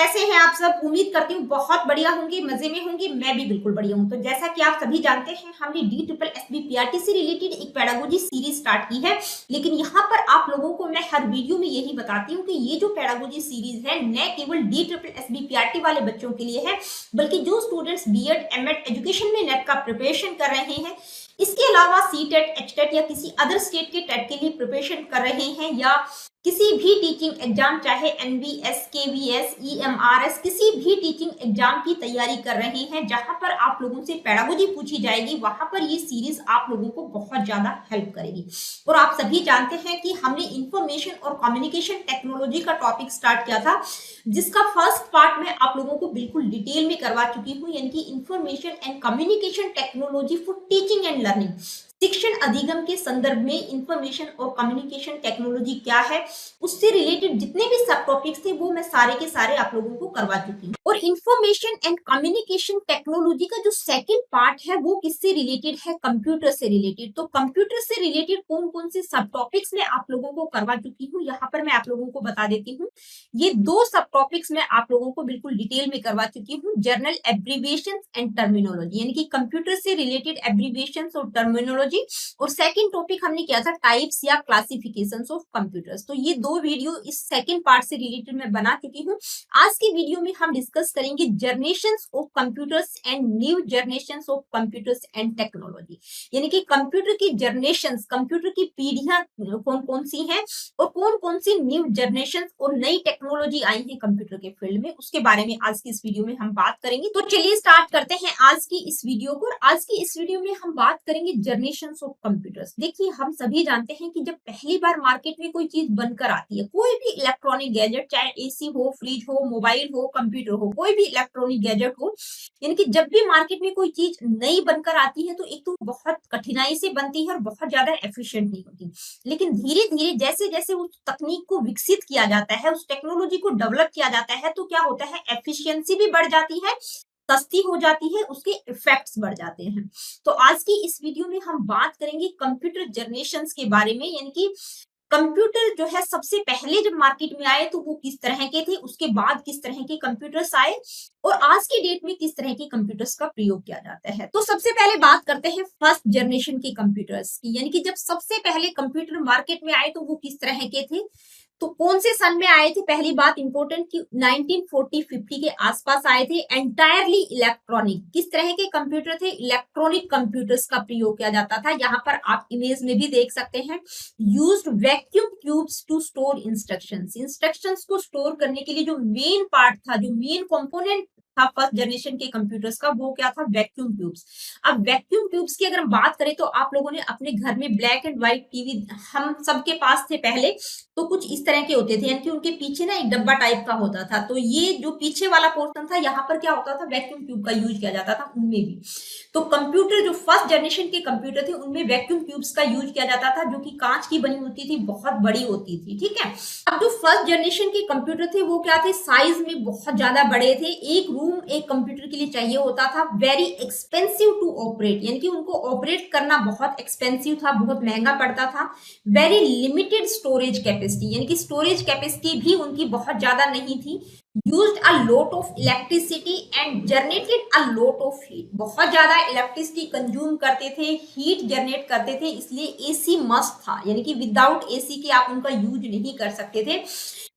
कैसे हैं आप सब? उम्मीद करती हूँ बहुत बढ़िया होंगे, मजे में होंगे। मैं भी बिल्कुल बढ़िया हूँ। तो जैसा कि आप सभी जानते हैं, हमने D triple S B PRT से रिलेटेड एक पेडागोजी सीरीज स्टार्ट की है। लेकिन यहाँ पर आप लोगों को मैं हर वीडियो में यही बताती हूँ कि ये जो पेडागोजी सीरीज है न केवल D triple S B PRT वाले बच्चों के लिए है, बल्कि जो स्टूडेंट्स बीएड एमएड एजुकेशन में नेट का प्रिपरेशन कर रहे हैं, इसके अलावा सी टेट एच टेट या किसी अदर स्टेट के टेट के लिए प्रिपरेशन कर रहे हैं, या किसी भी टीचिंग एग्जाम चाहे एनबीएस केवीएस ईएमआरएस किसी भी टीचिंग एग्जाम की तैयारी कर रहे हैं जहां पर आप लोगों से पेडागोजी पूछी जाएगी, वहां पर ये सीरीज आप लोगों को बहुत ज्यादा हेल्प करेगी। और आप सभी जानते हैं कि हमने इंफॉर्मेशन और कम्युनिकेशन टेक्नोलॉजी का टॉपिक स्टार्ट किया था, जिसका फर्स्ट पार्ट मैं आप लोगों को बिल्कुल डिटेल में करवा चुकी हूँ, यानी कि information and communication technology for teaching and learning. शिक्षण अधिगम के संदर्भ में इंफॉर्मेशन और कम्युनिकेशन टेक्नोलॉजी क्या है, उससे रिलेटेड जितने भी सब टॉपिक्स थे वो मैं सारे के सारे आप लोगों को करवा चुकी हूँ। और इंफॉर्मेशन एंड कम्युनिकेशन टेक्नोलॉजी का जो सेकंड पार्ट है वो किससे रिलेटेड है? कंप्यूटर से रिलेटेड। तो कंप्यूटर से रिलेटेड कौन कौन से सब टॉपिक्स मैं आप लोगों को करवा चुकी हूँ, यहाँ पर मैं आप लोगों को बता देती हूँ। ये दो सब टॉपिक्स मैं आप लोगों को बिल्कुल डिटेल में करवा चुकी हूँ, जर्नल एब्रीविएशन एंड टर्मिनोलॉजी, यानी कि कंप्यूटर से रिलेटेड एब्रीविएशन और टर्मिनोलॉजी। और सेकंड टॉपिक हमने किया था टाइप्स या क्लासिफिकेशंस ऑफ कंप्यूटर्स। तो ये दो वीडियो इस सेकंड पार्ट से रिलेटेड मैं बना चुकी हूँ। आज की वीडियो में हम डिस्कस करेंगे generations of computers and new generations of computers and technology, यानी कि कंप्यूटर की जनरेशंस, कंप्यूटर की पीढ़ियां कौन कौन सी हैं और कौन कौन सी न्यू जनरेशन और नई टेक्नोलॉजी आई है कंप्यूटर के फील्ड में, उसके बारे में आज की इस वीडियो में हम बात करेंगे। तो चलिए स्टार्ट करते हैं आज की इस वीडियो को। आज की इस वीडियो में हम बात करेंगे जनरेशन ऑफ कंप्यूटर्स। देखिए, हम सभी जानते हैं कि जब पहली बार मार्केट में कोई चीज बनकर आती है, कोई भी इलेक्ट्रॉनिक गैजेट, चाहे एसी हो, फ्रिज हो, मोबाइल हो, कंप्यूटर हो, कोई भी इलेक्ट्रॉनिक गैजेट हो, यानी कि जब भी मार्केट में कोई चीज नई बनकर आती है तो एक तो बहुत कठिनाई से बनती है और बहुत ज्यादा एफिशिएंट नहीं होती। लेकिन धीरे धीरे जैसे जैसे उस तकनीक को विकसित किया जाता है, उस टेक्नोलॉजी को डेवलप किया जाता है, तो क्या होता है, एफिशिएंसी भी बढ़ जाती है, सस्ती हो जाती है, उसके इफेक्ट्स बढ़ जाते हैं। तो आज की इस वीडियो में हम बात करेंगे कंप्यूटर जनरेशंस के बारे में, यानी कि कंप्यूटर जो है सबसे पहले जब मार्केट में आए तो वो किस तरह के थे, उसके बाद किस तरह के कंप्यूटर्स आए और आज की डेट में किस तरह के कंप्यूटर्स का प्रयोग किया जाता है। तो सबसे पहले बात करते हैं फर्स्ट जनरेशन के कंप्यूटर्स की, यानी कि जब सबसे पहले कंप्यूटर मार्केट में आए तो वो किस तरह के थे, तो कौन से सन में आए थे? पहली बात इंपॉर्टेंट कि 1940-50 के आसपास आए थे। एंटायरली इलेक्ट्रॉनिक, किस तरह के कंप्यूटर थे? इलेक्ट्रॉनिक कंप्यूटर्स का प्रयोग किया जाता था। यहाँ पर आप इमेज में भी देख सकते हैं, used vacuum tubes to store instructions. Instructions को स्टोर करने के लिए जो मेन पार्ट था, जो मेन कंपोनेंट था फर्स्ट जनरेशन के कंप्यूटर्स का, वो क्या था? Vacuum tubes. अब वैक्यूम ट्यूब्स की अगर हम बात करें तो आप लोगों ने अपने घर में ब्लैक एंड व्हाइट टीवी हम सबके पास थे पहले, तो कुछ इस तरह के होते थे, यानी कि उनके पीछे ना एक डब्बा टाइप का होता था। तो ये जो पीछे वाला पोर्शन था, यहाँ पर क्या होता था, वैक्यूम ट्यूब का यूज किया जाता था उनमें भी। तो कंप्यूटर जो फर्स्ट जनरेशन के कंप्यूटर थे उनमें वैक्यूम ट्यूब्स का यूज किया जाता था, जो कि कांच की बनी होती थी, बहुत बड़ी होती थी। ठीक है। अब जो फर्स्ट जनरेशन के कंप्यूटर थे वो क्या थे, साइज में बहुत ज्यादा बड़े थे। एक रूम एक कंप्यूटर के लिए चाहिए होता था। वेरी एक्सपेंसिव टू ऑपरेट, यानी कि उनको ऑपरेट करना बहुत एक्सपेंसिव था, बहुत महंगा पड़ता था। वेरी लिमिटेड स्टोरेज कैपेसिटी, यानी कि स्टोरेज कैपेसिटी भी उनकी बहुत ज्यादा नहीं थी। Used a lot of electricity and generated a lot of heat, बहुत ज्यादा इलेक्ट्रिसिटी कंज्यूम करते थे, हीट जनरेट करते थे, इसलिए एसी मस्ट था, यानी कि विदाउट एसी के आप उनका यूज नहीं कर सकते थे।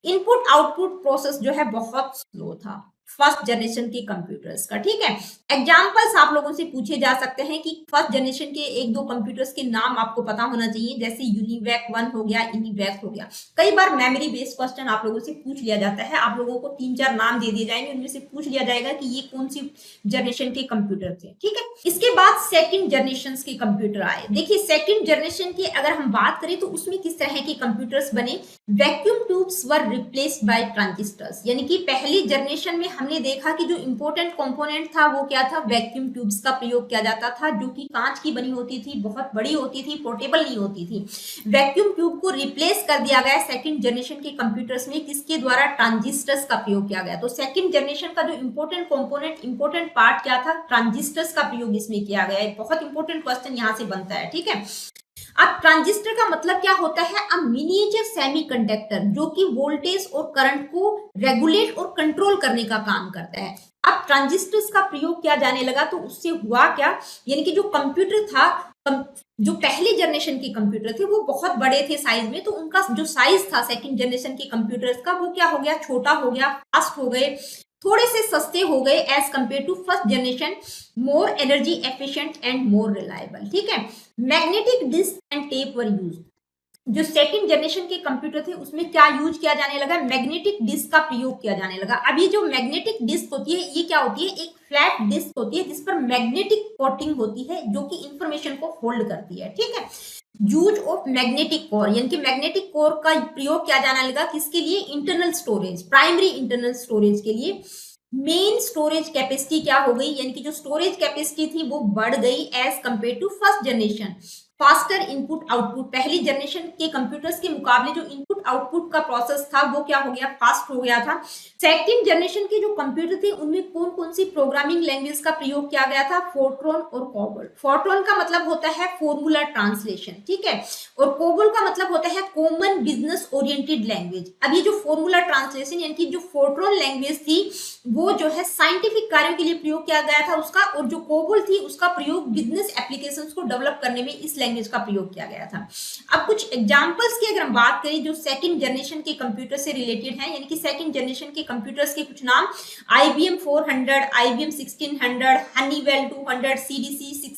इनपुट आउटपुट प्रोसेस जो है बहुत स्लो था फर्स्ट जनरेशन के कंप्यूटर्स का। ठीक है। एग्जांपल्स आप लोगों से पूछे जा सकते हैं कि फर्स्ट जनरेशन के एक दो कंप्यूटर्स के नाम आपको पता होना चाहिए, जैसे यूनिवैक 1 हो गया, इनिवैक हो गया। कई बार मेमोरी बेस्ड क्वेश्चन आप लोगों से पूछ लिया जाता है, आप लोगों को 3-4 नाम दे दिए जाएंगे, उनमें से पूछ लिया जाएगा कि ये कौन सी जनरेशन के कंप्यूटर थे। ठीक है। इसके बाद सेकंड जनरेशन के कंप्यूटर आए। देखिए, सेकंड जनरेशन की अगर हम बात करें तो उसमें किस तरह के कंप्यूटर्स बने। Vacuum tubes were replaced by transistors, यानी कि पहली जनरेशन में हमने देखा कि जो इंपॉर्टेंट कंपोनेंट था वो क्या था, वैक्यूम ट्यूब्स का प्रयोग किया जाता था, जो कि कांच की बनी होती थी, बहुत बड़ी होती थी, पोर्टेबल नहीं होती थी। वैक्यूम ट्यूब को रिप्लेस कर दिया गया सेकंड जनरेशन के कंप्यूटर्स में, किसके द्वारा? ट्रांजिस्टर्स का प्रयोग किया गया। तो सेकंड जनरेशन का जो इंपॉर्टेंट कंपोनेंट, इंपॉर्टेंट पार्ट क्या था? ट्रांजिस्टर्स का प्रयोग इसमें किया गया है। बहुत इंपॉर्टेंट क्वेश्चन यहाँ से बनता है। ठीक है। अब ट्रांजिस्टर का मतलब क्या होता है? अ मिनिएचर सेमीकंडक्टर जो कि वोल्टेज और करंट को रेगुलेट और कंट्रोल करने का काम करता है। अब ट्रांजिस्टर्स का प्रयोग किया जाने लगा तो उससे हुआ क्या, यानी कि जो कंप्यूटर था, जो पहली जनरेशन के कंप्यूटर थे वो बहुत बड़े थे साइज में, तो उनका जो साइज था सेकंड जनरेशन के कंप्यूटर्स का वो क्या हो गया, छोटा हो गया, फास्ट हो गए, थोड़े से सस्ते हो गए as compare to first generation, more energy efficient and more reliable. ठीक है। Magnetic disk and tape were use. जो सेकंड जनरेशन के कंप्यूटर थे उसमें क्या यूज किया जाने लगा, मैग्नेटिक डिस्क का प्रयोग किया जाने लगा। अब ये जो मैग्नेटिक डिस्क होती है ये क्या होती है, एक फ्लैट डिस्क होती है जिस पर मैग्नेटिक कोटिंग होती है जो कि इंफॉर्मेशन को होल्ड करती है। ठीक है। यूज ऑफ मैग्नेटिक कोर, यानी कि मैग्नेटिक कोर का प्रयोग किया जाने लगा किसके लिए, internal storage, primary internal storage के लिए। मेन स्टोरेज कैपेसिटी क्या हो गई, यानी कि जो स्टोरेज कैपेसिटी थी वो बढ़ गई as compare to first generation. Faster input output, पहली जनरेशन के कंप्यूटर्स के मुकाबले जो इनपुट आउटपुट का प्रोसेस था वो क्या हो गया, फास्ट हो गया था। सेकंड जनरेशन के जो कंप्यूटर थे उनमें कौन कौन सी प्रोग्रामिंग लैंग्वेज का प्रयोग किया गया था, फोर्ट्रॉन और कोबोल। फोर्ट्रॉन का मतलब होता है फॉर्मूला ट्रांसलेशन, ठीक है, और कोबोल का मतलब होता है कॉमन बिजनेस ओरिएंटेड लैंग्वेज। अब ये जो फॉर्मूला ट्रांसलेशन यानी कि जो फोर्ट्रॉन लैंग्वेज थी वो जो है साइंटिफिक कार्यों के लिए प्रयोग किया गया था उसका, और जो कोबोल थी उसका प्रयोग बिजनेस एप्लीकेशंस को डेवलप करने में इस लैंग्वेज का प्रयोग किया गया था। अब कुछ एग्जांपल्स की अगर हम बात करें जो सेकंड जनरेशन के कंप्यूटर से रिलेटेड हैं, यानी कि सेकंड जनरेशन के कंप्यूटर्स के कुछ नाम, IBM 400, IBM 1600, हनीवेल 200, CDC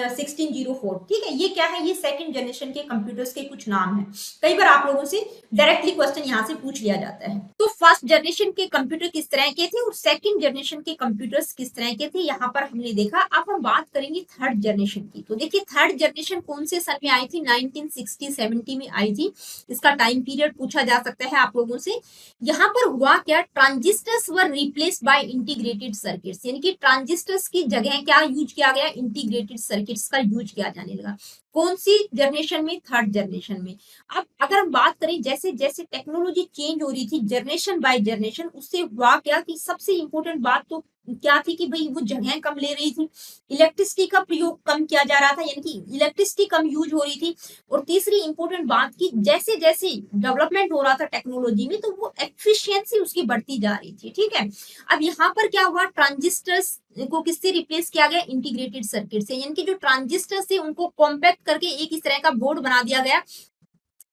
1604। ठीक है, ये क्या है, ये सेकंड जनरेशन के कंप्यूटर्स के कुछ नाम हैं। कई बार आप लोगों से डायरेक्टली क्वेश्चन यहाँ से पूछ लिया जाता है। तो फर्स्ट जनरेशन के कंप्यूटर किस तरह के थे और सेकंड जनरेशन के कंप्यूटर्स किस तरह के थे, यहाँ पर हमने देखा। अब हम बात करेंगे थर्ड जनरेशन की। तो देखिए थर्ड जनरेशन कौन से सन में आई थी, 1960-70 में आई थी। इसका टाइम पीरियड पूछा जा सकता है आप लोगों से। यहाँ पर हुआ क्या, transistors were replaced by integrated circuits, यानी कि ट्रांजिस्टर्स की जगह क्या यूज किया गया, इंटीग्रेटेड सर्किट्स का यूज किया जाने लगा। कौन सी जनरेशन में, थर्ड जनरेशन में। अब अगर हम बात करें जैसे जैसे टेक्नोलॉजी चेंज हो रही थी जनरेशन बाय जनरेशन, उससे हुआ क्या कि सबसे इंपॉर्टेंट बात तो क्या थी कि भाई वो जगह कम ले रही थी, इलेक्ट्रिसिटी का प्रयोग कम किया जा रहा था, यानी कि इलेक्ट्रिसिटी कम यूज हो रही थी। और तीसरी इंपॉर्टेंट बात की जैसे जैसे डेवलपमेंट हो रहा था टेक्नोलॉजी में तो वो एफिशिएंसी उसकी बढ़ती जा रही थी। ठीक है। अब यहाँ पर क्या हुआ, ट्रांजिस्टर्स को किससे रिप्लेस किया गया, इंटीग्रेटेड सर्किट से, यानी कि जो ट्रांजिस्टर्स थे उनको कॉम्पैक्ट करके एक इस तरह का बोर्ड बना दिया गया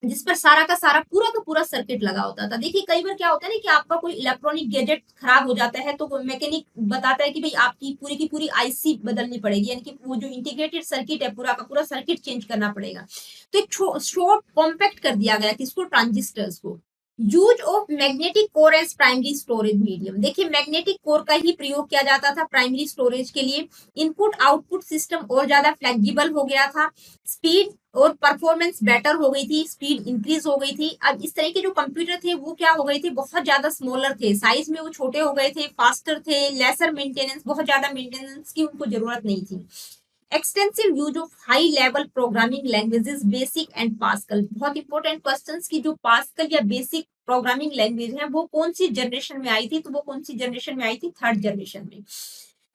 जिस पर सारा का सारा पूरा का पूरा सर्किट लगा होता था। देखिए कई बार क्या होता है ना कि आपका कोई इलेक्ट्रॉनिक गैजेट खराब हो जाता है तो मैकेनिक बताता है कि भाई आपकी पूरी की पूरी आईसी बदलनी पड़ेगी, यानी कि वो जो इंटीग्रेटेड सर्किट है पूरा का पूरा सर्किट चेंज करना पड़ेगा। तो एक शॉर्ट कॉम्पैक्ट कर दिया गया किसको, ट्रांजिस्टर्स को। Use of magnetic core as primary storage medium, देखिए मैग्नेटिक कोर का ही प्रयोग किया जाता था प्राइमरी स्टोरेज के लिए। इनपुट आउटपुट सिस्टम और ज्यादा फ्लेक्सिबल हो गया था, स्पीड और परफॉर्मेंस बेटर हो गई थी, स्पीड इंक्रीज हो गई थी। अब इस तरह के जो कंप्यूटर थे वो क्या हो गए थे, बहुत ज्यादा स्मॉलर थे, साइज में वो छोटे हो गए थे, फास्टर थे, लेसर मेंटेनेंस, बहुत ज्यादा मेंटेनेंस की उनको जरूरत नहीं थी। Extensive use of high level programming languages basic and pascal, बहुत इंपॉर्टेंट क्वेश्चंस की जो पास्कल या बेसिक प्रोग्रामिंग लैंग्वेज है वो कौन सी जनरेशन में आई थी, तो वो कौन सी जनरेशन में आई थी, थर्ड जनरेशन में।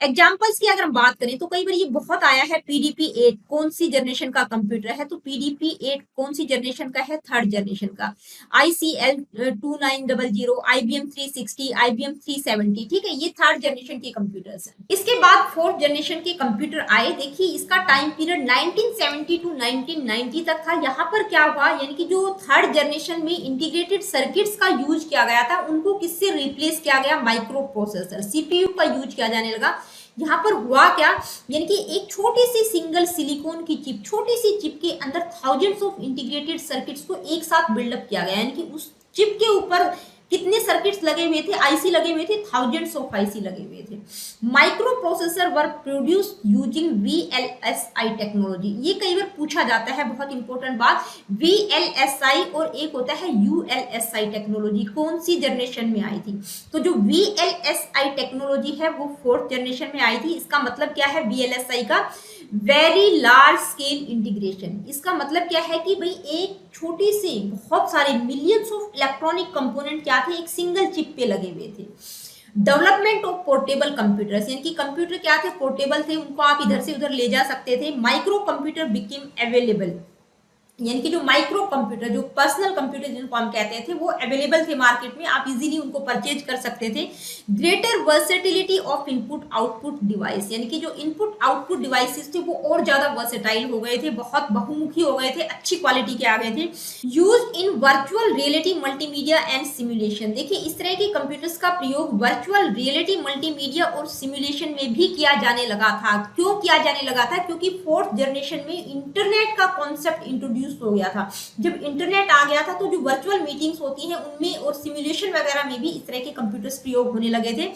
एग्जाम्पल्स की अगर हम बात करें तो कई बार ये बहुत आया है, PDP-8 कौन सी जनरेशन का कंप्यूटर है, तो PDP-8 कौन सी जनरेशन का है, थर्ड जनरेशन का। ICL 2900, IBM 360, IBM 370, ठीक है, ये थर्ड जनरेशन के कंप्यूटर्स हैं। इसके बाद फोर्थ जनरेशन के कंप्यूटर आए। देखिए इसका टाइम पीरियड 1970 टू 1990 तक था। यहाँ पर क्या हुआ, यानी कि जो थर्ड जनरेशन में इंटीग्रेटेड सर्किट्स का यूज किया गया था उनको किससे रिप्लेस किया गया, माइक्रो प्रोसेसर, CPU का यूज किया जाने लगा। यहाँ पर हुआ क्या, यानी कि एक छोटी सी सिंगल सिलिकॉन की चिप, छोटी सी चिप के अंदर थाउजेंड्स ऑफ इंटीग्रेटेड सर्किट्स को एक साथ बिल्डअप किया गया, यानी कि उस चिप के ऊपर कितने सर्किट्स लगे हुए थे, आईसी लगे हुए थे, थाउजेंड्स ऑफ आईसी लगे हुए थे। माइक्रो प्रोसेसर वर प्रोड्यूस्ड यूजिंग VLSI टेक्नोलॉजी, ये कई बार पूछा जाता है, बहुत इंपॉर्टेंट बात। VLSI और एक होता है ULSI टेक्नोलॉजी, कौन सी जनरेशन में आई थी, तो जो VLSI टेक्नोलॉजी है वो फोर्थ जनरेशन में आई थी। इसका मतलब क्या है VLSI का, वेरी लार्ज स्केल इंटीग्रेशन। इसका मतलब क्या है कि भाई एक छोटी सी बहुत सारे मिलियंस ऑफ इलेक्ट्रॉनिक कंपोनेंट क्या थे, एक सिंगल चिप पे लगे हुए थे। डेवलपमेंट ऑफ पोर्टेबल कंप्यूटर्स, यानी कि कंप्यूटर क्या थे, पोर्टेबल थे, उनको आप इधर से उधर ले जा सकते थे। माइक्रो कंप्यूटर बिकेम अवेलेबल, यानी कि जो माइक्रो कंप्यूटर, जो पर्सनल कंप्यूटर जिनको हम कहते थे, वो अवेलेबल थे मार्केट में, आप इजीली उनको परचेज कर सकते थे। Greater versatility of input output device, यानी कि जो इनपुट आउटपुट डिवाइसेस थे वो और ज्यादा वर्सेटाइल हो गए थे, बहुत बहुमुखी हो गए थे, अच्छी क्वालिटी के आ गए थे। Use in virtual reality, multimedia and simulation. देखिए इस तरह के कंप्यूटर्स का प्रयोग वर्चुअल रियलिटी, मल्टीमीडिया और सिमुलेशन में भी किया जाने लगा था। क्यों किया जाने लगा था? क्योंकि फोर्थ जनरेशन में इंटरनेट का कॉन्सेप्ट इंट्रोड्यूस हो गया था। जब इंटरनेट आ गया था तो जो वर्चुअल मीटिंग्स होती हैं उनमें और सिमुलेशन वगैरह में भी इस तरह के कंप्यूटर्स प्रयोग होने लगे थे।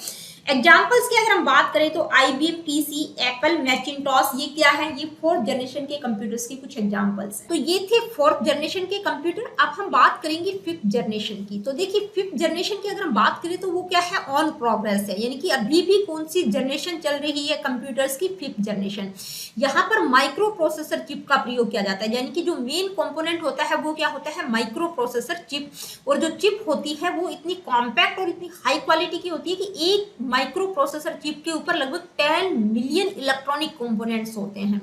एग्जाम्पल्स की अगर हम बात करें तो IBM PC, एप्पल मैकिंटॉश, ये क्या है? ये फोर्थ जनरेशन के कंप्यूटर्स के कुछ एग्जाम्पल्स हैं। तो ये थे फोर्थ जनरेशन के कंप्यूटर। अब हम बात करेंगे फिफ्थ जनरेशन की। तो देखिए फिफ्थ जनरेशन की अगर हम बात करें तो वो क्या है? ऑन प्रोग्रेस है, यानी कि अभी भी कौन सी जनरेशन चल रही है कंप्यूटर्स की? Fifth generation. यहाँ पर माइक्रो प्रोसेसर चिप का प्रयोग किया जाता है, यानी कि जो मेन कंपोनेंट होता है वो क्या होता है? Micro processor chip. और जो चिप होती है वो इतनी कॉम्पैक्ट और इतनी हाई क्वालिटी की होती है कि एक माइक्रो प्रोसेसर चिप के ऊपर लगभग 10 मिलियन इलेक्ट्रॉनिक कंपोनेंट्स होते हैं।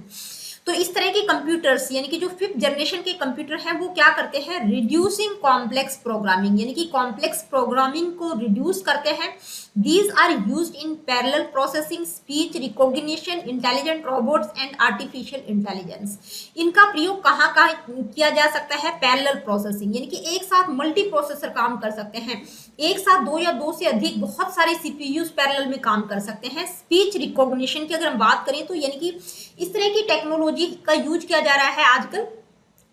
तो इस तरह के कंप्यूटर्स, यानी कि जो फिफ्थ जनरेशन के कंप्यूटर हैं वो क्या करते हैं? रिड्यूसिंग कॉम्प्लेक्स प्रोग्रामिंग, यानी कि कॉम्प्लेक्स प्रोग्रामिंग को रिड्यूस करते हैं। These are used in parallel processing, speech recognition, intelligent robots and artificial intelligence. इनका प्रयोग कहाँ कहाँ किया जा सकता है? पैरेलल प्रोसेसिंग, यानी कि एक साथ मल्टी प्रोसेसर काम कर सकते हैं, एक साथ दो या दो से अधिक बहुत सारे सीपीयूज पैरेलल में काम कर सकते हैं। स्पीच रिकॉग्निशन की अगर हम बात करें तो यानी कि इस तरह की टेक्नोलॉजी का यूज किया जा रहा है आजकल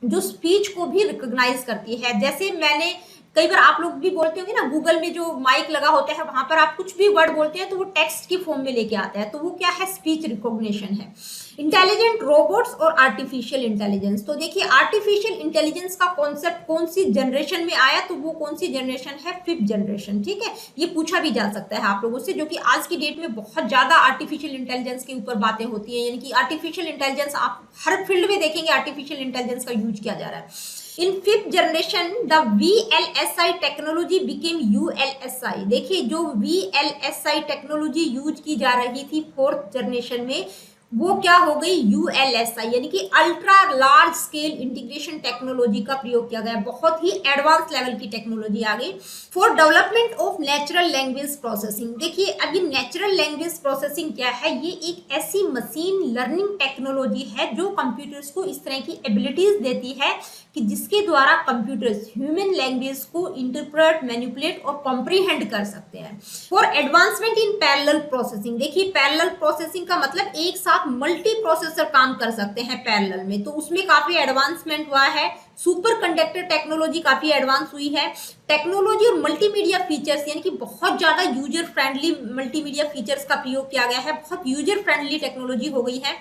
जो स्पीच को भी रिकॉग्नाइज करती है। जैसे मैंने कई बार आप लोग भी बोलते होंगे ना, गूगल में जो माइक लगा होता है वहां पर आप कुछ भी वर्ड बोलते हैं तो वो टेक्स्ट की फॉर्म में लेके आता है, तो वो क्या है? स्पीच रिकॉग्निशन है। इंटेलिजेंट रोबोट्स और आर्टिफिशियल इंटेलिजेंस। तो देखिए आर्टिफिशियल इंटेलिजेंस का कॉन्सेप्ट कौन सी जनरेशन में आया? तो वो कौन सी जनरेशन है? Fifth generation. ठीक है, ये पूछा भी जा सकता है आप लोगों से, जो कि आज की डेट में बहुत ज्यादा आर्टिफिशियल इंटेलिजेंस के ऊपर बातें होती है, यानी कि आर्टिफिशियल इंटेलिजेंस आप हर फील्ड में देखेंगे आर्टिफिशियल इंटेलिजेंस का यूज किया जा रहा है। In fifth generation, the VLSI technology became ULSI। देखिए जो VLSI टेक्नोलॉजी यूज की जा रही थी फोर्थ जनरेशन में वो क्या हो गई? ULSI, यानी कि ultra large scale integration technology का प्रयोग किया गया। बहुत ही एडवांस लेवल की टेक्नोलॉजी आ गई for development of natural language processing. देखिए अब ये नेचुरल लैंग्वेज प्रोसेसिंग क्या है? ये एक ऐसी मशीन लर्निंग टेक्नोलॉजी है जो कंप्यूटर्स को इस तरह की एबिलिटीज देती है कि जिसके द्वारा कंप्यूटर्स ह्यूमन लैंग्वेज को इंटरप्रेट, मैनिपुलेट और कॉम्प्रीहेंड कर सकते हैं। For advancement in parallel processing. देखिए पैरेलल प्रोसेसिंग का मतलब एक साथ मल्टी प्रोसेसर काम कर सकते हैं पैरेलल में, तो उसमें काफी एडवांसमेंट हुआ है। सुपर कंडक्टर टेक्नोलॉजी काफी एडवांस हुई है। टेक्नोलॉजी और मल्टीमीडिया फीचर्स, यानी कि बहुत ज्यादा यूजर फ्रेंडली मल्टीमीडिया फीचर्स का प्रयोग किया गया है, बहुत यूजर फ्रेंडली टेक्नोलॉजी हो गई है।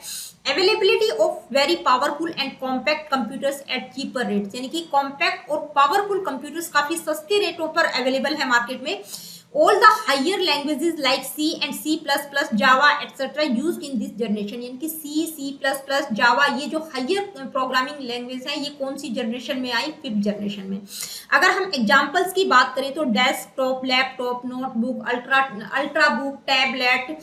Availability of very powerful and compact computers eight cheaper rates, यानी कि कॉम्पैक्ट और पावरफुल कंप्यूटर्स काफी सस्ते रेटों पर अवेलेबल है मार्केट में। All the higher languages like C and C++, Java, etc. used in this generation, यानी कि C, C++, Java, ये जो हायर प्रोग्रामिंग लैंग्वेज है ये कौन सी जनरेशन में आई? फिफ्थ जनरेशन में। अगर हम एग्जांपल्स की बात करें तो desktop, laptop, notebook, ultrabook, tablet,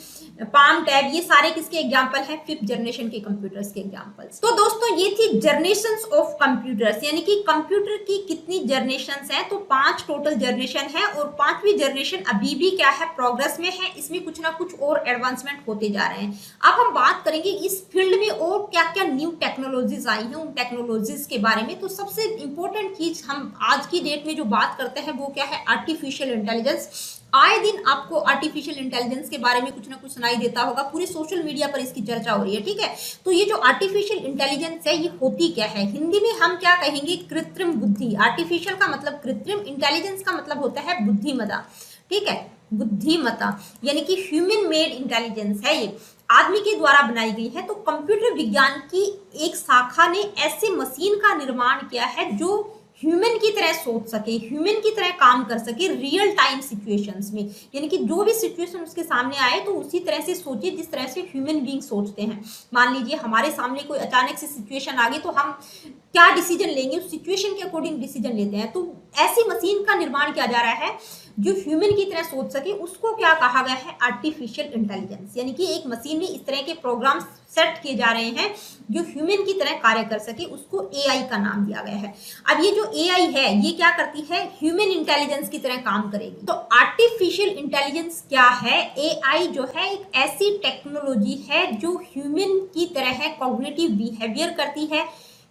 palm tab, ये सारे किसके एग्जांपल हैं? फिफ्थ जनरेशन के कंप्यूटर्स के एग्जांपल्स। तो दोस्तों ये थी जनरेशंस ऑफ कंप्यूटर्स, यानी कि कंप्यूटर की कितनी जनरेशंस हैं? तो 5 टोटल जनरेशन है और 5वीं जनरेशन अभी भी क्या है? प्रोग्रेस में है। इसमें कुछ ना कुछ और एडवांसमेंट होते जा रहे हैं। अब हम बात करेंगे इस फील्ड में और क्या क्या न्यू टेक्नोलॉजीज आई हैं, उन टेक्नोलॉजीज के बारे में। तो सबसे इंपॉर्टेंट चीज हम आज की डेट में जो बात करते हैं वो क्या है? Artificial intelligence. आए दिन आपको आर्टिफिशियल इंटेलिजेंस के बारे में कुछ ना कुछ सुनाई देता होगा, पूरे सोशल मीडिया पर इसकी चर्चा हो रही है। ठीक है, तो ये जो आर्टिफिशियल इंटेलिजेंस है ये होती क्या है? हिंदी में हम क्या कहेंगे? कृत्रिम बुद्धि। आर्टिफिशियल का मतलब कृत्रिम, इंटेलिजेंस का मतलब होता है बुद्धिमत्ता। ठीक है, बुद्धिमत्ता यानी कि ह्यूमन मेड इंटेलिजेंस है, ये आदमी के द्वारा बनाई गई है। तो कंप्यूटर विज्ञान की एक शाखा ने ऐसे मशीन का निर्माण किया है जो ह्यूमन की तरह सोच सके, ह्यूमन की तरह काम कर सके रियल टाइम सिचुएशंस में, यानी कि जो भी सिचुएशन उसके सामने आए तो उसी तरह से सोचे जिस तरह से ह्यूमन बीइंग सोचते हैं। मान लीजिए हमारे सामने कोई अचानक से सिचुएशन आ गई तो हम क्या डिसीजन लेंगे? उस सिचुएशन के अकॉर्डिंग डिसीजन लेते हैं। तो ऐसी मशीन का निर्माण किया जा रहा है जो ह्यूमन की तरह सोच सके, उसको क्या कहा गया है, आर्टिफिशियल इंटेलिजेंस। यानी कि एक मशीन में इस तरह के प्रोग्राम सेट किए जा रहे हैं जो ह्यूमन की तरह कार्य कर सके, उसको एआई का नाम दिया गया है। अब ये जो एआई है ये क्या करती है, ह्यूमन इंटेलिजेंस की तरह काम करेगी। तो आर्टिफिशियल इंटेलिजेंस क्या है, एआई जो है एक ऐसी टेक्नोलॉजी है जो ह्यूमन की तरह है, कॉग्निटिव बिहेवियर करती है,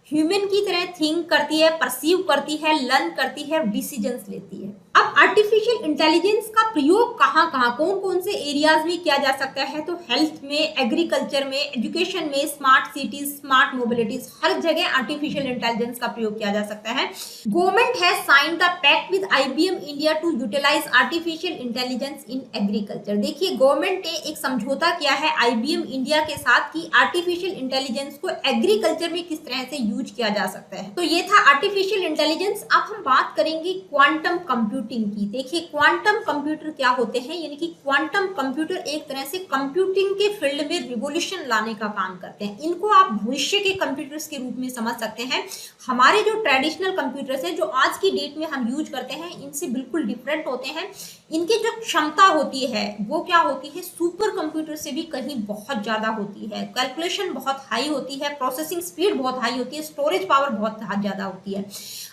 ह्यूमन की तरह थिंक करती है, परसीव करती है, लर्न करती है, डिसीजंस लेती है। अब आर्टिफिशियल इंटेलिजेंस का प्रयोग कहाँ कहाँ, कौन कौन से एरियाज में किया जा सकता है, तो हेल्थ में, एग्रीकल्चर में, एजुकेशन में, स्मार्ट सिटीज, स्मार्ट मोबिलिटीज, हर जगह आर्टिफिशियल इंटेलिजेंस का प्रयोग किया जा सकता है। Government has signed the pact with IBM India to utilize artificial intelligence in agriculture. देखिए गवर्नमेंट ने एक समझौता किया है आईबीएम इंडिया के साथ कि आर्टिफिशियल इंटेलिजेंस को एग्रीकल्चर में किस तरह से यूज किया जा सकता है। तो ये था आर्टिफिशियल इंटेलिजेंस। अब हम बात करेंगे क्वांटम कंप्यूटिंग की। देखिए क्वांटम कंप्यूटर क्या होते हैं, यानी कि क्वांटम कंप्यूटर एक तरह से कंप्यूटिंग के फील्ड में रिवोल्यूशन लाने का काम करते हैं। इनको आप भविष्य के कंप्यूटर्स के रूप में समझ सकते हैं। हमारे जो ट्रेडिशनल कंप्यूटर्स हैं जो आज की डेट में हम यूज करते हैं, इनसे बिल्कुल डिफरेंट होते हैं। इनकी जो क्षमता होती है वो क्या होती है, सुपर कंप्यूटर से भी कहीं बहुत ज्यादा होती है। कैलकुलेशन बहुत हाई होती है, प्रोसेसिंग स्पीड बहुत हाई होती है, स्टोरेज पावर बहुत ज्यादा होती है।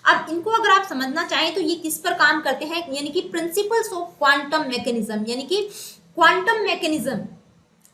अब इनको अगर आप समझना चाहें तो ये किस पर काम करते हैं, यानी कि प्रिंसिपल्स ऑफ क्वांटम मैकेनिज्म, यानी कि क्वांटम मैकेनिज्म,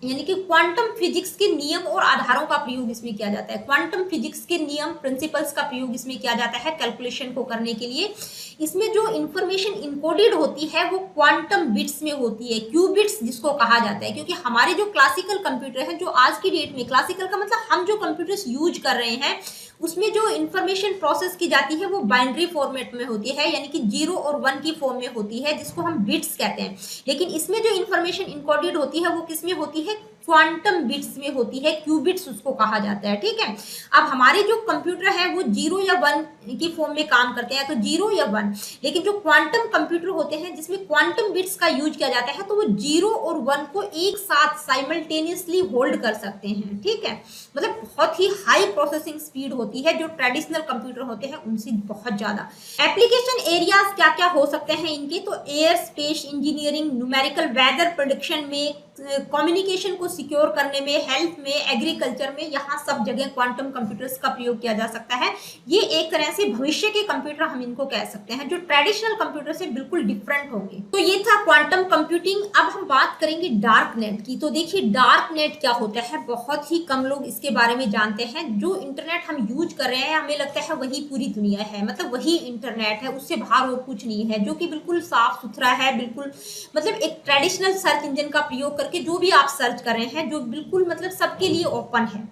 यानी कि क्वांटम फिजिक्स के नियम और आधारों का प्रयोग इसमें किया जाता है। क्वांटम फिजिक्स के नियम, प्रिंसिपल्स का प्रयोग इसमें किया जाता है कैलकुलेशन को करने के लिए। इसमें जो इंफॉर्मेशन इनकोडेड होती है वो क्वांटम बिट्स में होती है, क्यूबिट्स जिसको कहा जाता है। क्योंकि हमारे जो क्लासिकल कंप्यूटर हैं, जो आज की डेट में, क्लासिकल का मतलब हम जो कंप्यूटर्स यूज कर रहे हैं उसमें जो इंफॉर्मेशन प्रोसेस की जाती है वो बाइनरी फॉर्मेट में होती है, यानी कि 0 और 1 की फॉर्म में होती है, जिसको हम बिट्स कहते हैं। लेकिन इसमें जो इंफॉर्मेशन इनकोडेड होती है वो किस में होती है, क्वांटम बिट्स में होती है, क्यूबिट्स उसको कहा जाता है। ठीक है, अब हमारे जो कंप्यूटर है वो 0 या 1 की फॉर्म में काम करते हैं, तो 0 या 1। लेकिन जो क्वांटम कंप्यूटर होते हैं जिसमें क्वांटम बिट्स का यूज किया जाता है, तो वो 0 और 1 को एक साथ साइमल्टेनियसली होल्ड कर सकते हैं। ठीक है, मतलब बहुत ही हाई प्रोसेसिंग स्पीड होती है, जो ट्रेडिशनल कंप्यूटर होते हैं उनसे बहुत ज्यादा। एप्लीकेशन एरियाज क्या क्या हो सकते हैं इनके, तो aerospace engineering, numerical weather prediction में, कम्युनिकेशन को सिक्योर करने में, हेल्थ में, एग्रीकल्चर में, यहाँ सब जगह क्वांटम कंप्यूटर्स का प्रयोग किया जा सकता है। ये एक तरह से भविष्य के कंप्यूटर हम इनको कह सकते हैं, जो ट्रेडिशनल कंप्यूटर से बिल्कुल डिफरेंट होंगे। तो ये था क्वांटम कंप्यूटिंग। अब हम बात करेंगे डार्क नेट की। तो देखिए डार्क नेट क्या होता है, बहुत ही कम लोग इसके बारे में जानते हैं। जो इंटरनेट हम यूज कर रहे हैं हमें लगता है वही पूरी दुनिया है, मतलब वही इंटरनेट है, उससे बाहर और कुछ नहीं है, जो कि बिल्कुल साफ सुथरा है, बिल्कुल मतलब एक ट्रेडिशनल सर्च इंजन का प्रयोग करके जो भी आप सर्च कर रहे हैं, जो बिल्कुल मतलब सबके लिए ओपन है।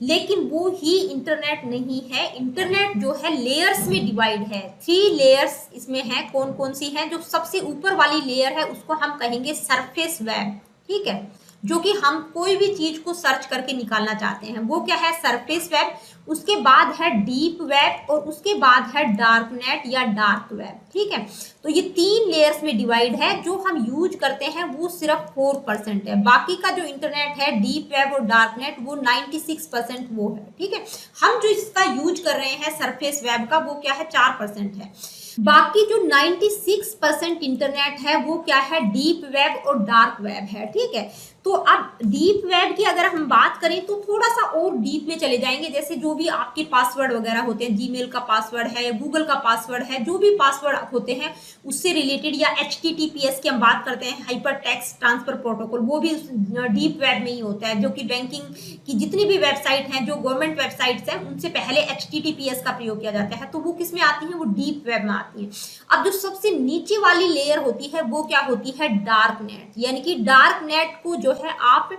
लेकिन वो ही इंटरनेट नहीं है। इंटरनेट जो है लेयर्स में डिवाइड है, 3 लेयर्स इसमें है। कौन कौन सी हैं, जो सबसे ऊपर वाली लेयर है उसको हम कहेंगे सरफेस वेब। ठीक है, जो कि हम कोई भी चीज को सर्च करके निकालना चाहते हैं वो क्या है, सरफेस वेब। उसके बाद है डीप वेब और उसके बाद है डार्क नेट या डार्क वेब। ठीक है, तो ये 3 लेयर्स में डिवाइड है। जो हम यूज करते हैं वो सिर्फ 4% है, बाकी का जो इंटरनेट है डीप वेब और डार्क नेट वो 96% वो है। ठीक है, हम जो इसका यूज कर रहे हैं सरफेस वेब का वो क्या है, 4% है। बाकी जो 96% इंटरनेट है वो क्या है, डीप वेब और डार्क वेब है। ठीक है, तो अब डीप वेब की अगर हम बात करें तो थोड़ा सा और डीप में चले जाएंगे। जैसे जो भी आपके पासवर्ड वगैरह होते हैं, जीमेल का पासवर्ड है, गूगल का पासवर्ड है, जो भी पासवर्ड होते हैं उससे रिलेटेड, या HTTPS की हम बात करते हैं, हाइपर टेक्स्ट ट्रांसफर प्रोटोकॉल, वो भी डीप वेब में ही होता है। जो कि बैंकिंग की जितनी भी वेबसाइट हैं, जो गवर्नमेंट वेबसाइट्स हैं, उनसे पहले HTTPS का प्रयोग किया जाता है, तो वो किस में आती है, वो डीप वेब में आती है। अब जो सबसे नीचे वाली लेयर होती है वो क्या होती है, डार्क नेट। यानी कि डार्क नेट को जो है आप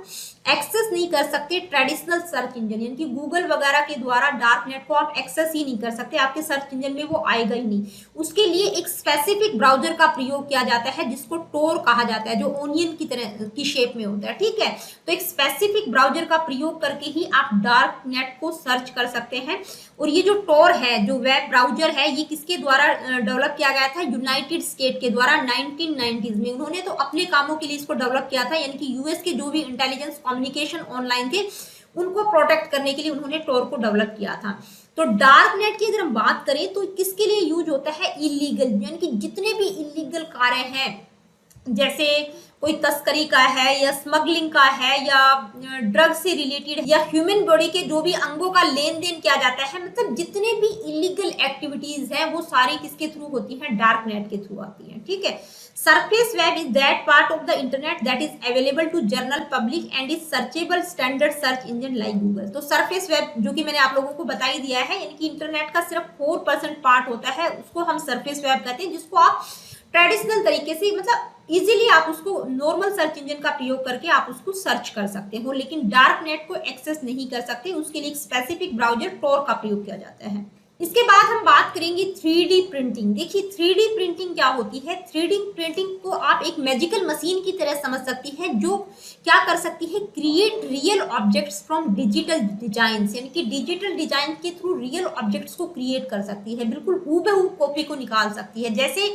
एक्सेस नहीं कर सकते ट्रेडिशनल सर्च इंजन, यानी कि गूगल वगैरह के द्वारा डार्क नेट को आप एक्सेस ही नहीं कर सकते, आपके सर्च इंजन में वो आएगा ही नहीं। उसके लिए एक स्पेसिफिक ब्राउजर का प्रयोग किया जाता है जिसको टोर कहा जाता है, जो ओनियन की तरह की शेप में होता है। ठीक है, तो एक स्पेसिफिक ब्राउजर का प्रयोग करके ही आप डार्क नेट को सर्च कर सकते हैं। और ये जो टोर है, जो वेब ब्राउजर है, ये किसके द्वारा डेवलप किया गया था, यूनाइटेड स्टेट के द्वारा 1990s में। उन्होंने तो अपने कामों के लिए इसको डेवलप किया था, यानी कि यूएस के जो भी इंटेलिजेंस कम्युनिकेशन ऑनलाइन थे उनको प्रोटेक्ट करने के लिए उन्होंने टोर को डेवलप किया था। तो डार्क नेट की अगर हम बात करें तो किसके लिए यूज होता है, इलीगल, यानी कि जितने भी इलीगल कार्य हैं जैसे कोई तस्करी का है या स्मगलिंग का है या ड्रग से रिलेटेड या ह्यूमन बॉडी के जो भी अंगों का लेन देन किया जाता है, मतलब जितने भी इलीगल एक्टिविटीज हैं वो सारी किसके थ्रू होती हैं, डार्क नेट के थ्रू आती हैं। ठीक है, surface web is that part of the internet that is available to general public and is searchable standard search engine like Google. तो सरफेस वेब जो कि मैंने आप लोगों को बता ही दिया है, यानी कि इंटरनेट का सिर्फ 4% पार्ट होता है, उसको हम सरफेस वेब कहते हैं, जिसको आप ट्रेडिशनल तरीके से मतलब इजीली आप उसको नॉर्मल सर्च इंजन का प्रयोग करके आप उसको सर्च कर सकते हो, लेकिन डार्क नेट को एक्सेस नहीं कर सकते, उसके लिए एक स्पेसिफिक ब्राउजर टॉर का प्रयोग किया जाता है। इसके बाद हम बात करेंगे 3D प्रिंटिंग। देखिए 3D प्रिंटिंग क्या होती है। 3D प्रिंटिंग को आप एक मैजिकल मशीन की तरह समझ सकती है, जो क्या कर सकती है, create real objects from digital design, यानी कि डिजिटल डिजाइन के थ्रू रियल ऑब्जेक्ट्स को क्रिएट कर सकती है, बिल्कुल हूबहू कॉपी को निकाल सकती है। जैसे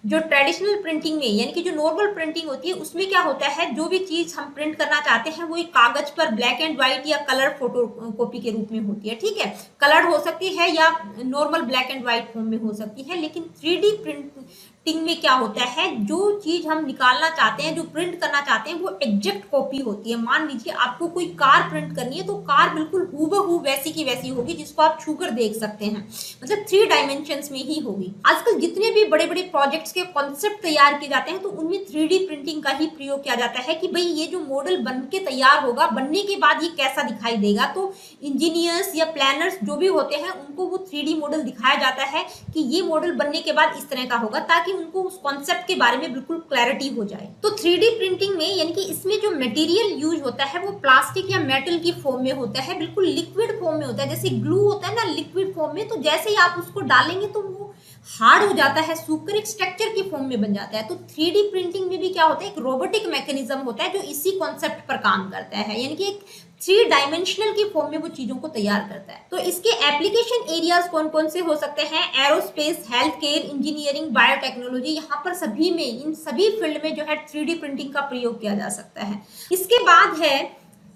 जो ट्रेडिशनल प्रिंटिंग में यानी कि जो नॉर्मल प्रिंटिंग होती है उसमें क्या होता है, जो भी चीज हम प्रिंट करना चाहते हैं वो एक कागज पर ब्लैक एंड व्हाइट या कलर फोटो कॉपी के रूप में होती है। ठीक है, कलर हो सकती है या normal black and white form में हो सकती है, लेकिन 3D प्रिंटिंग में क्या होता है, जो चीज हम निकालना चाहते हैं, जो प्रिंट करना चाहते हैं वो एग्जैक्ट कॉपी होती है। मान लीजिए आपको कोई कार प्रिंट करनी है तो कार बिल्कुल हूबहू वैसी की वैसी होगी, जिसको आप छूकर देख सकते हैं, मतलब 3 डायमेंशंस में ही होगी। आजकल जितने भी बड़े बड़े प्रोजेक्ट्स के कॉन्सेप्ट तैयार किए जाते हैं तो उनमें 3D प्रिंटिंग का ही प्रयोग किया जाता है कि भाई ये जो मॉडल बन के तैयार होगा, बनने के बाद ये कैसा दिखाई देगा। तो इंजीनियर्स या प्लानर्स जो भी होते हैं उनको वो 3D मॉडल दिखाया जाता है कि ये मॉडल बनने के बाद इस तरह का होगा, ताकि उनको उस कॉन्सेप्ट के बारे में बिल्कुल क्लैरिटी हो जाए। तो 3D प्रिंटिंग में यानी कि इसमें जो मटेरियल यूज होता है वो प्लास्टिक या मेटल की फॉर्म में होता है, बिल्कुल लिक्विड फॉर्म में होता है। जैसे ग्लू होता है ना लिक्विड फॉर्म में, तो जैसे ही आप उसको डालेंगे तो वो हार्ड हो जाता है, सूखकर एक स्ट्रक्चर की फॉर्म में बन जाता है। तो 3D प्रिंटिंग में भी क्या होता है, एक रोबोटिक मैकेनिज्म होता है जो इसी कॉन्सेप्ट पर काम करता है, यानी कि एक 3 डायमेंशनल की फॉर्म में वो चीजों को तैयार करता है। तो इसके एप्लीकेशन एरियाज कौन कौन से हो सकते हैं, aerospace, health care, engineering, biotechnology, यहाँ पर सभी में, इन सभी फील्ड में जो है 3D प्रिंटिंग का प्रयोग किया जा सकता है। इसके बाद है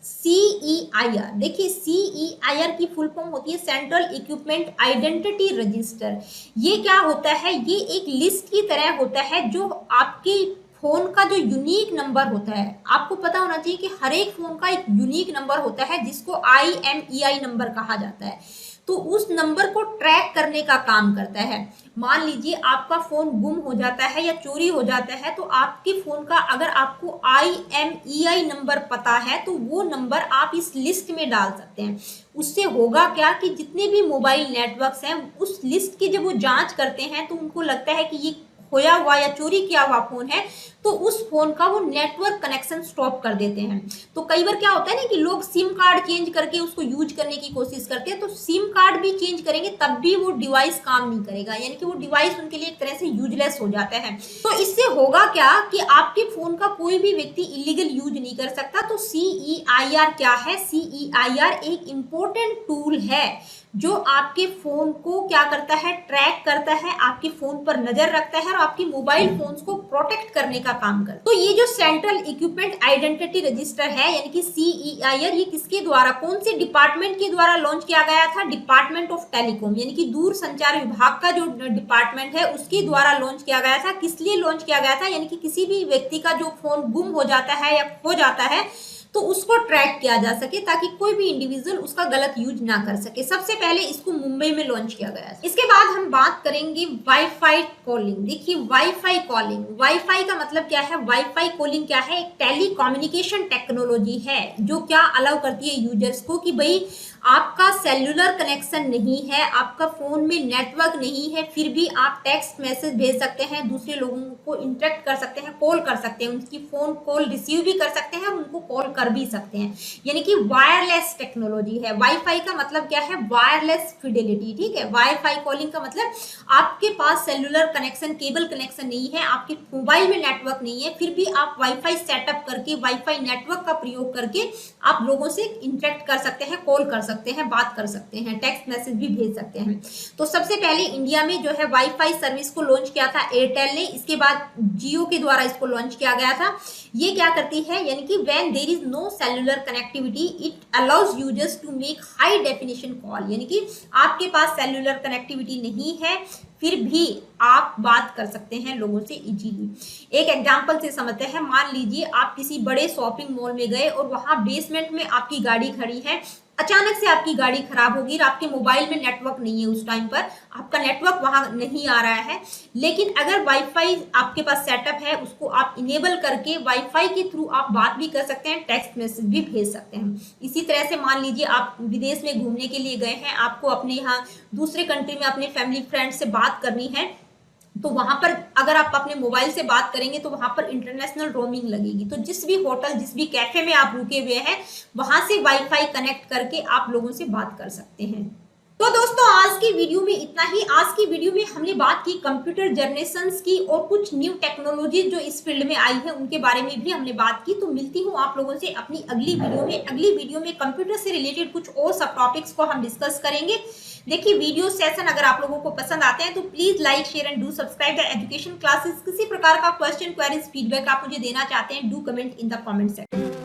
CEIR। देखिए CEIR की फुल फॉर्म होती है सेंट्रल इक्विपमेंट आइडेंटिटी रजिस्टर। ये क्या होता है, ये एक लिस्ट की तरह होता है जो आपके फोन का जो यूनिक नंबर होता है, आपको पता होना चाहिए कि हर एक फोन का एक यूनिक नंबर होता है जिसको IMEI नंबर कहा जाता है। तो उस नंबर को ट्रैक करने का काम करता है। मान लीजिए आपका फोन गुम हो जाता है या चोरी हो जाता है, तो आपके फोन का अगर आपको IMEI नंबर पता है तो वो नंबर आप इस लिस्ट में डाल सकते हैं। उससे होगा क्या कि जितने भी मोबाइल नेटवर्क्स हैं उस लिस्ट की जब वो जांच करते हैं तो उनको लगता है कि ये खोया हुआ या चोरी किया हुआ फोन है, तो उस फोन का वो नेटवर्क कनेक्शन स्टॉप कर देते हैं। तो कई बार क्या होता है ना कि लोग सिम कार्ड चेंज करके उसको यूज करने की कोशिश करते हैं, तो सिम कार्ड भी चेंज करेंगे तब भी वो डिवाइस काम नहीं करेगा, यानी कि वो डिवाइस उनके लिए एक तरह से यूजलेस हो जाता है। तो इससे होगा क्या कि आपके फोन का कोई भी व्यक्ति इलीगल यूज नहीं कर सकता। तो CEIR क्या है, CEIR एक इम्पोर्टेंट टूल है जो आपके फोन को क्या करता है, ट्रैक करता है, आपके फोन पर नजर रखता है और आपके मोबाइल फोन्स को प्रोटेक्ट करने का काम करता है। तो ये जो सेंट्रल इक्विपमेंट आइडेंटिटी रजिस्टर है यानी कि CEIR, ये किसके द्वारा, कौन से डिपार्टमेंट के द्वारा लॉन्च किया गया था, डिपार्टमेंट ऑफ टेलीकॉम यानी कि दूर संचार विभाग का जो डिपार्टमेंट है उसके द्वारा लॉन्च किया गया था। किस लिए लॉन्च किया गया था, यानी कि किसी भी व्यक्ति का जो फोन गुम हो जाता है या खो जाता है तो उसको ट्रैक किया जा सके, ताकि कोई भी इंडिविजुअल उसका गलत यूज ना कर सके। सबसे पहले इसको मुंबई में लॉन्च किया गया। इसके बाद हम बात करेंगे वाईफाई कॉलिंग। देखिए वाईफाई कॉलिंग, वाईफाई का मतलब क्या है, वाईफाई कॉलिंग क्या है, एक टेलीकम्युनिकेशन टेक्नोलॉजी है जो क्या अलाउ करती है यूजर्स को कि भाई आपका सेल्युलर कनेक्शन नहीं है, आपका फोन में नेटवर्क नहीं है, फिर भी आप टेक्स्ट मैसेज भेज सकते हैं, दूसरे लोगों को इंटरेक्ट कर सकते हैं, कॉल कर सकते हैं, उनकी फोन कॉल रिसीव भी कर सकते हैं, उनको कॉल कर भी सकते हैं, यानी कि वायरलेस टेक्नोलॉजी है। वाईफाई का मतलब क्या है, वायरलेस फिडेलिटी। ठीक है, वाईफाई कॉलिंग का मतलब आपके पास सेल्युलर कनेक्शन, केबल कनेक्शन नहीं है, आपके मोबाइल में नेटवर्क नहीं है, फिर भी आप वाईफाई सेटअप करके, वाईफाई नेटवर्क का प्रयोग करके आप लोगों से इंटरेक्ट कर सकते हैं, कॉल कर सकते हैं, बात कर सकते हैं, टेक्स्ट मैसेज भी भेज सकते हैं। तो सबसे पहले इंडिया में जो है वाईफाई सर्विस को लॉन्च किया था एयरटेल ने, इसके बाद जियो के द्वारा इसको लॉन्च किया गया था। ये क्या करती है, यानी कि when there is no cellular connectivity it allows users to make high definition call, यानी कि आपके पास सेलुलर कनेक्टिविटी नहीं है फिर भी आप बात कर सकते हैं लोगों से इजीली। एक एग्जांपल से समझते हैं, मान लीजिए आप किसी बड़े शॉपिंग मॉल में गए और वहां बेसमेंट में आपकी गाड़ी खड़ी है, अचानक से आपकी गाड़ी खराब होगी और आपके मोबाइल में नेटवर्क नहीं है, उस टाइम पर आपका नेटवर्क वहां नहीं आ रहा है, लेकिन अगर वाईफाई आपके पास सेटअप है उसको आप इनेबल करके वाईफाई के थ्रू आप बात भी कर सकते हैं, टेक्स्ट मैसेज भी भेज सकते हैं। इसी तरह से मान लीजिए आप विदेश में घूमने के लिए गए हैं, आपको अपने यहाँ दूसरे कंट्री में अपने फैमिली फ्रेंड से बात करनी है, तो वहां पर अगर आप अपने मोबाइल से बात करेंगे तो वहां पर इंटरनेशनल रोमिंग लगेगी। तो जिस भी होटल जिस भी कैफे में आप रुके हुए हैं वहां से वाईफाई कनेक्ट करके आप लोगों से बात कर सकते हैं। तो दोस्तों आज की वीडियो में इतना ही। आज की वीडियो में हमने बात की कंप्यूटर जनरेशंस की और कुछ न्यू टेक्नोलॉजी जो इस फील्ड में आई है उनके बारे में भी हमने बात की। तो मिलती हूँ आप लोगों से अपनी अगली वीडियो में। अगली वीडियो में कंप्यूटर से रिलेटेड कुछ और सब टॉपिक्स को हम डिस्कस करेंगे। देखिए वीडियो सेशन अगर आप लोगों को पसंद आते हैं तो please like share and do subscribe the education classes. किसी प्रकार का क्वेश्चन क्वेरीज फीडबैक आप मुझे देना चाहते हैं, do comment in the comment section.